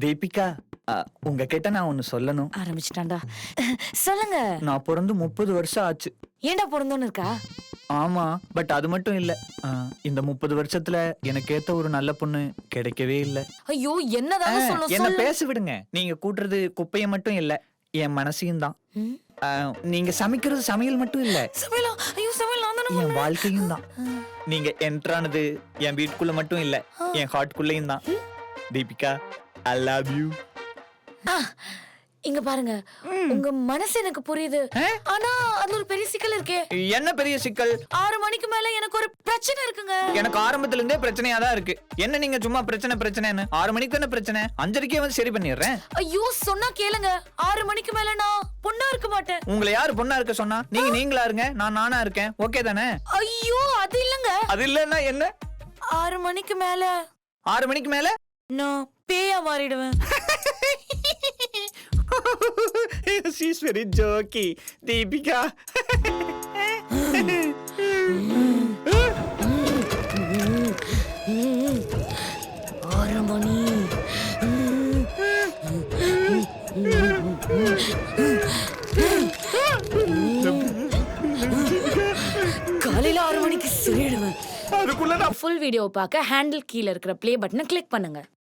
தீபிகா, உங்ககிட்ட நான் ஒன்னு சொல்லணும். ஆரம்பிச்சிட்டான்டா. சொல்லுங்க. நான் பிறந்து 30 வருஷம் ஆச்சு. ஏன்டா பிறந்தோன்னு இருக்கா? ஆமா, பட் அது மட்டும் இல்ல. இந்த 30 வருஷத்துல எனக்கு ஏத்த ஒரு நல்ல பொண்ணு கிடைக்கவே இல்ல. ஐயோ, என்னதான் என்ன சொல்லு. பேச விடுங்க. நீங்க கூட்டுறது குப்பைய மட்டும் இல்ல, என் மனசையும் தான். நீங்க சமைக்கிறது சமையல் மட்டும் இல்ல, சமையலா? ஐயோ, சமையல் நான் தான என் வாழ்க்கையும் தான். நீங்க என்ட்ரானது என் வீட்டுக்குள்ள மட்டும் இல்ல, என் ஹார்ட்குள்ளயும் தான். Deepika, I love you. இங்க பாருங்க, உங்க மனசு எனக்கு புரியுது. ஆனா அதுல ஒரு பெரிய சிக்கல் இருக்கே. என்ன பெரிய சிக்கல்? 6 மணிக்கு மேல எனக்கு ஒரு பிரச்சனை இருக்குங்க. எனக்கு ஆரம்பத்துல இருந்தே பிரச்சனையா தான் இருக்கு. என்ன நீங்க சும்மா பிரச்சனைன்னு 6 மணிக்கு தானே பிரச்சனை, 5:30 வந்து சரி பண்ணிடுறேன். ஐயோ, சொன்னா கேளுங்க. 6 மணிக்கு மேல நான் பொண்ணா இருக்க மாட்டேன். உங்களை யாரு பொண்ணா இருக்க சொன்னா? நீங்களா இருங்க, நான் நானா இருக்கேன். ஓகே தானே? ஐயோ, அது இல்லங்க. அது இல்லன்னா என்ன? 6 மணிக்கு மேல 6 மணிக்கு மேல நான் பேயா மாறிடுவேன். She's very jokey, Deepika. 6 மணி. காலையில 6 மணிக்கு சொல்லிடுவேன். அதுக்குள்ள ஃபுல் வீடியோ பார்க்க ஹேண்டில் கீழ இருக்கிற ப்ளே பட்டனை கிளிக் பண்ணுங்க.